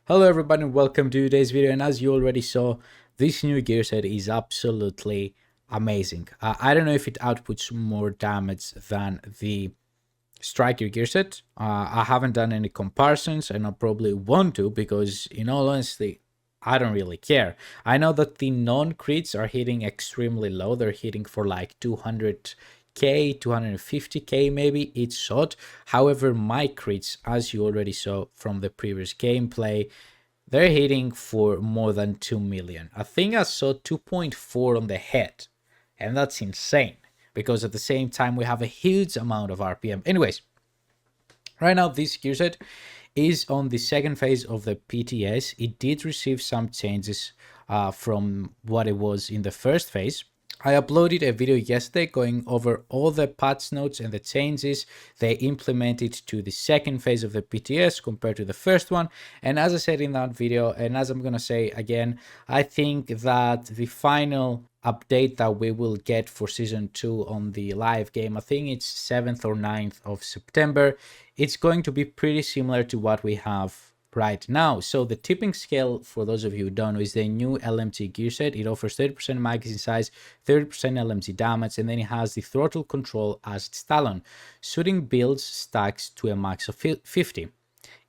Hello everybody and welcome to today's video, and as you already saw, this new gear set is absolutely amazing. I don't know if it outputs more damage than the Striker gear set. I haven't done any comparisons and I probably want to because in all honesty, I don't really care. I know that the non-crits are hitting extremely low. They're hitting for like 200k, 250k maybe each shot. However, my crits, as you already saw from the previous gameplay, they're hitting for more than 2 million. I think I saw 2.4 on the head, and that's insane because at the same time we have a huge amount of RPM. Anyways, right now this gear set is on the second phase of the PTS. It did receive some changes from what it was in the first phase. I uploaded a video yesterday going over all the patch notes and the changes they implemented to the second phase of the PTS compared to the first one. And as I said in that video, and as I'm going to say again, I think that the final update that we will get for season 2 on the live game, I think it's 7th or 9th of September, it's going to be pretty similar to what we have right now. So the tipping scale, for those of you who don't know, is the new LMG gear set. It offers 30% magazine size, 30% LMG damage, and then it has the throttle control as its talon. Shooting builds stacks to a max of 50.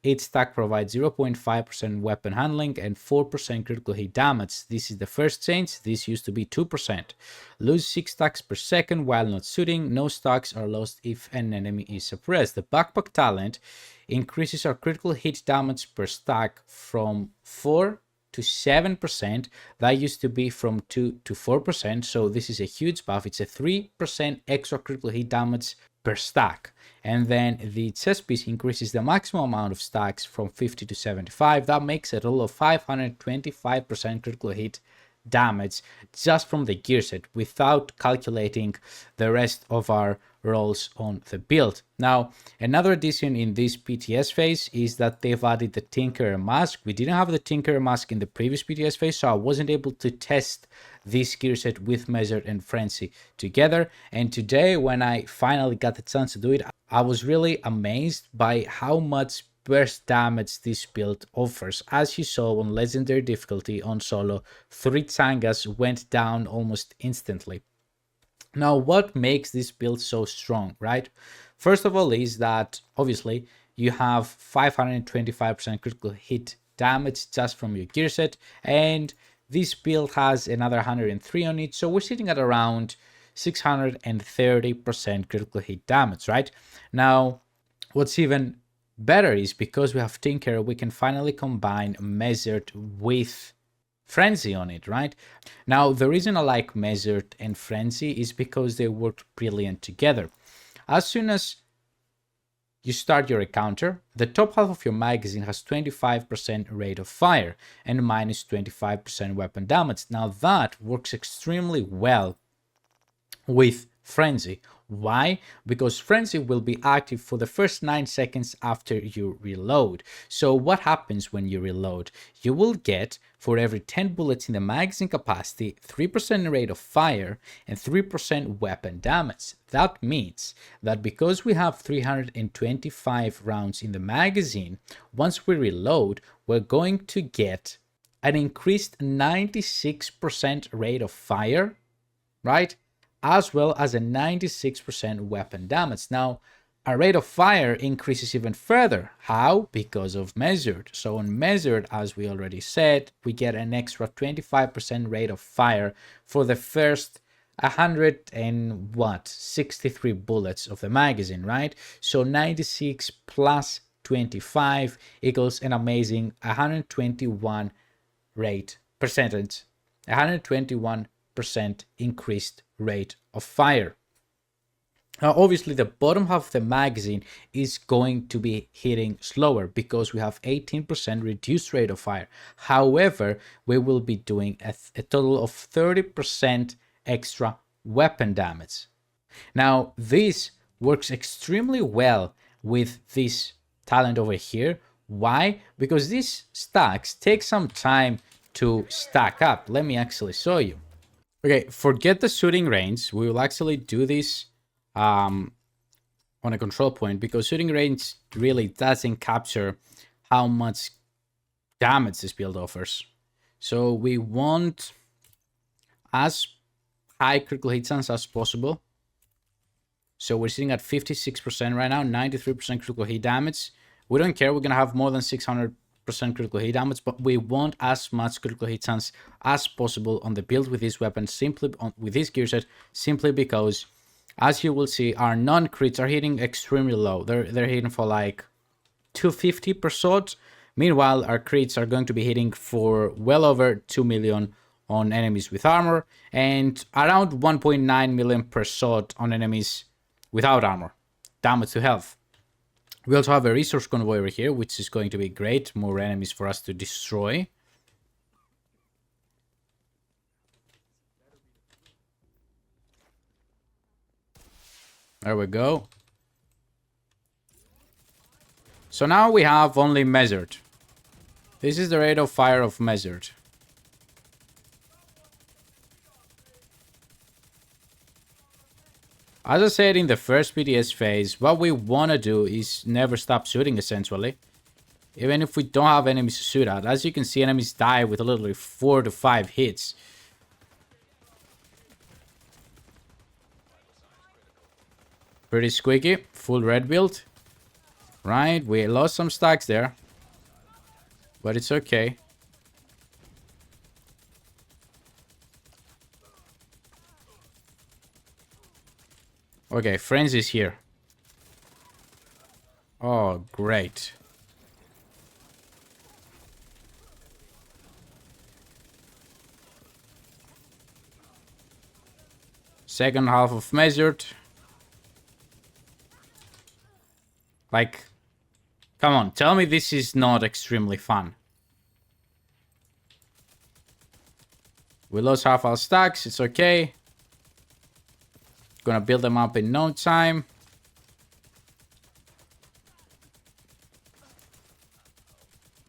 Each stack provides 0.5% weapon handling and 4% critical hit damage. This is the first change. This used to be 2%. Lose 6 stacks per second while not shooting. No stacks are lost if an enemy is suppressed. The backpack talent increases our critical hit damage per stack from 4 to 7%. That used to be from 2 to 4%. So this is a huge buff. It's a 3% extra critical hit damage per stack. And then the chest piece increases the maximum amount of stacks from 50 to 75. That makes a total of 525% critical hit damage just from the gear set without calculating the rest of our rolls on the build. Now, another addition in this PTS phase is that they've added the Tinkerer mask. We didn't have the Tinkerer mask in the previous PTS phase, so I wasn't able to test this gear set with Measured and Frenzy together. And today, when I finally got the chance to do it, I was really amazed by how much burst damage this build offers. As you saw on legendary difficulty on solo, 3 Tangas went down almost instantly. Now, what makes this build so strong, right? First of all is that obviously you have 525% critical hit damage just from your gear set, and this build has another 103 on it, so we're sitting at around 630% critical hit damage, right? Now, what's even better is because we have Tinker, we can finally combine Measured with Frenzy on it, right? Now, the reason I like Measured and Frenzy is because they work brilliant together. As soon as you start your encounter, the top half of your magazine has 25% rate of fire and minus 25% weapon damage. Now, that works extremely well with Frenzy. Why? Because Frenzy will be active for the first 9 seconds after you reload. So what happens when you reload? You will get, for every 10 bullets in the magazine capacity, 3% rate of fire and 3% weapon damage. That means that because we have 325 rounds in the magazine, once we reload, we're going to get an increased 96% rate of fire, right? As well as a 96% weapon damage. Now, our rate of fire increases even further. How? Because of Measured. So on Measured, as we already said, we get an extra 25% rate of fire for the first 63 bullets of the magazine, right? So 96 plus 25 equals an amazing 121 rate percentage, 121% increased rate of fire. Now, obviously, the bottom half of the magazine is going to be hitting slower because we have 18% reduced rate of fire. However, we will be doing a total of 30% extra weapon damage. Now, this works extremely well with this talent over here. Why? Because these stacks take some time to stack up. Let me actually show you. Okay, forget the shooting range. We will actually do this on a control point because shooting range really doesn't capture how much damage this build offers. So we want as high critical hit chance as possible. So we're sitting at 56% right now, 93% critical hit damage. We don't care, we're going to have more than 600% critical hit damage, but we want as much critical hit chance as possible on the build with this weapon, with this gear set, simply because, as you will see, our non-crits are hitting extremely low. They're hitting for like 250 per shot. Meanwhile, our crits are going to be hitting for well over 2 million on enemies with armor, and around 1.9 million per shot on enemies without armor. Damage to health. We also have a resource convoy over here, which is going to be great. More enemies for us to destroy. There we go. So now we have only measured. This is the rate of fire of measured. As I said in the first PTS phase, what we want to do is never stop shooting, essentially. Even if we don't have enemies to shoot at. As you can see, enemies die with literally 4 to 5 hits. Pretty squeaky. Full red build. Right, we lost some stacks there. But it's okay. Okay, Frenzy's here. Oh, great. Second half of measured. Like, come on, tell me this is not extremely fun. We lost half our stacks, it's okay. Gonna build them up in no time.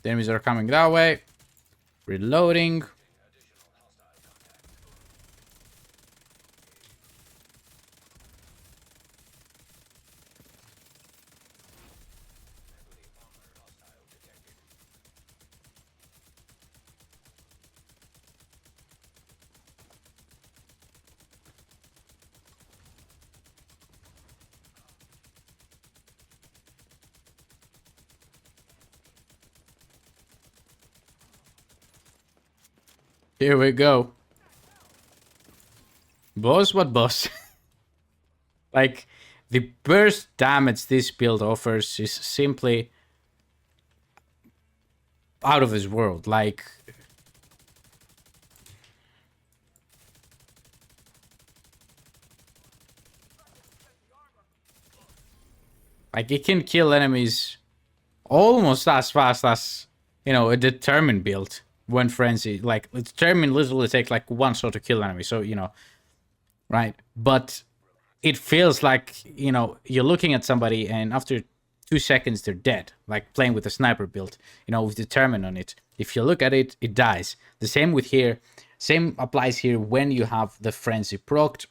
The enemies are coming that way. Reloading. Here we go. Boss, what boss? Like, the burst damage this build offers is simply out of this world. Like, it can kill enemies almost as fast as, you know, a determined build. When Frenzy, like, determined literally take like one shot to kill enemy, so, you know, right? But it feels like, you know, you're looking at somebody and after 2 seconds they're dead, like playing with a sniper build, you know, with determined on it. If you look at it, it dies. The same with here. Same applies here when you have the Frenzy procced.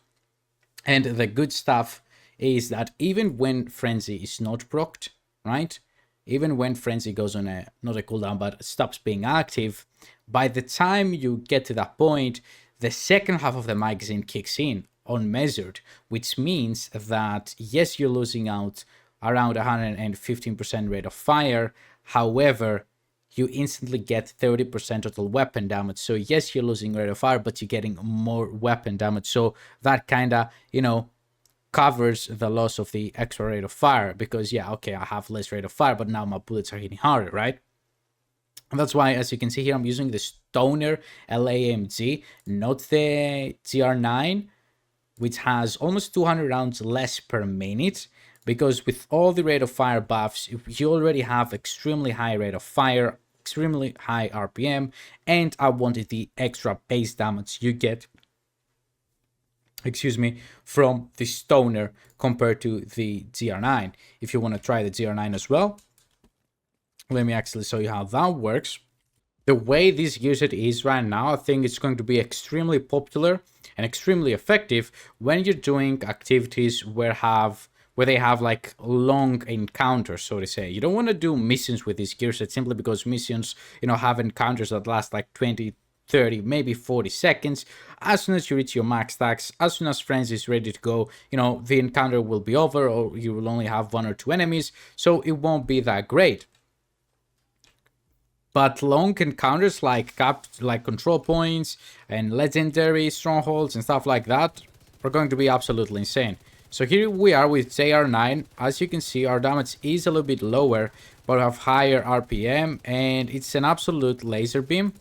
And the good stuff is that even when Frenzy is not procced, right? Even when Frenzy goes on a, not a cooldown, but stops being active, by the time you get to that point, the second half of the magazine kicks in unmeasured, which means that, yes, you're losing out around 115% rate of fire. However, you instantly get 30% total weapon damage. So yes, you're losing rate of fire, but you're getting more weapon damage. So that kind of, you know, covers the loss of the extra rate of fire, because yeah, okay, I have less rate of fire, but now my bullets are hitting harder, right? And that's why, as you can see here, I'm using the Stoner LAMG, not the GR9, which has almost 200 rounds less per minute, because with all the rate of fire buffs, you already have extremely high rate of fire, extremely high RPM, and I wanted the extra base damage you get, excuse me, from the Stoner compared to the GR9. If you want to try the GR9 as well, let me actually show you how that works. The way this gear set is right now, I think it's going to be extremely popular and extremely effective when you're doing activities where where they have like long encounters, so to say. You don't want to do missions with this gear set simply because missions, have encounters that last like 20, 30, maybe 40 seconds. As soon as you reach your max stacks, as soon as friends is ready to go, the encounter will be over, or you will only have 1 or 2 enemies, so it won't be that great. But long encounters like control points and legendary strongholds and stuff like that are going to be absolutely insane. So here we are with JR9. As you can see, our damage is a little bit lower, but we have higher RPM, and it's an absolute laser beam.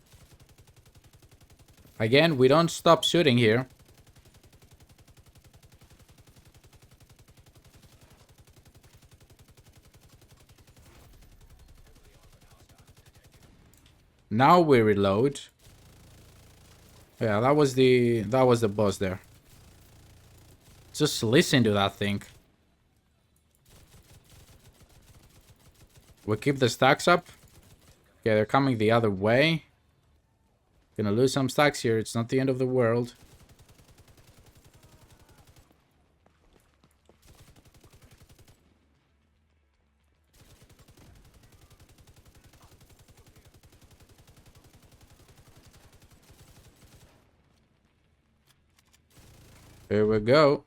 Again, we don't stop shooting here. Now we reload. Yeah, that was the boss there. Just listen to that thing. We keep the stacks up. Okay, they're coming the other way. Gonna lose some stacks here. It's not the end of the world. Here we go.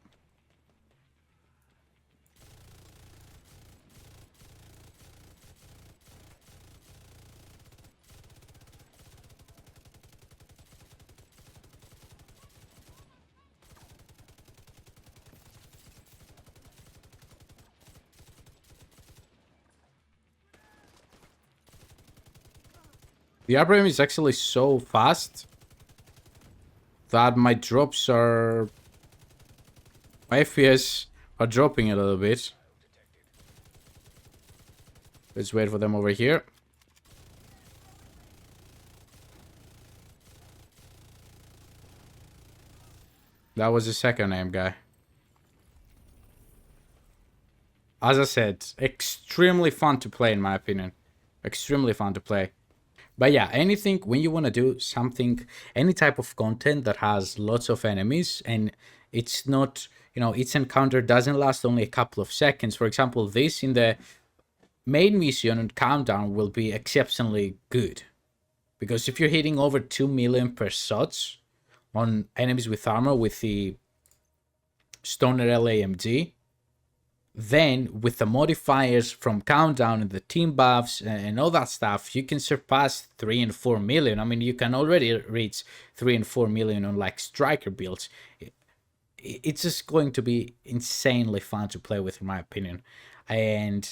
The RPM is actually so fast that my drops are... my FPS are dropping a little bit. Let's wait for them over here. That was the second name guy. As I said, extremely fun to play in my opinion. Extremely fun to play. But yeah, anything, when you want to do something, any type of content that has lots of enemies and it's not, its encounter doesn't last only a couple of seconds. For example, this in the main mission and countdown will be exceptionally good. Because if you're hitting over 2 million per shots on enemies with armor with the Stoner LAMG, then with the modifiers from countdown and the team buffs and all that stuff, you can surpass 3 and 4 million. I mean, you can already reach 3 and 4 million on like striker builds. It's just going to be insanely fun to play with, in my opinion. And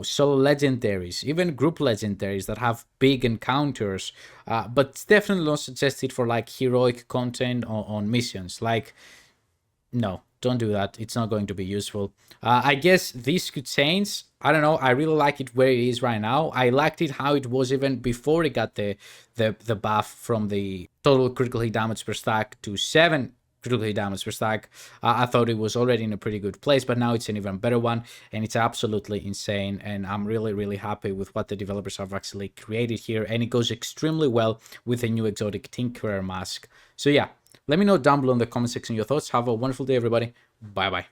solo legendaries, even group legendaries that have big encounters, but it's definitely not suggested for like heroic content on missions. Like, no, don't do that. It's not going to be useful. I guess this could change. I don't know. I really like it where it is right now. I liked it how it was even before it got the buff from the total critical hit damage per stack to 7 critical hit damage per stack. I thought it was already in a pretty good place, but now it's an even better one, and it's absolutely insane. And I'm really, really happy with what the developers have actually created here, and it goes extremely well with the new exotic Tinkerer mask. So yeah, let me know down below in the comment section your thoughts. Have a wonderful day, everybody. Bye bye.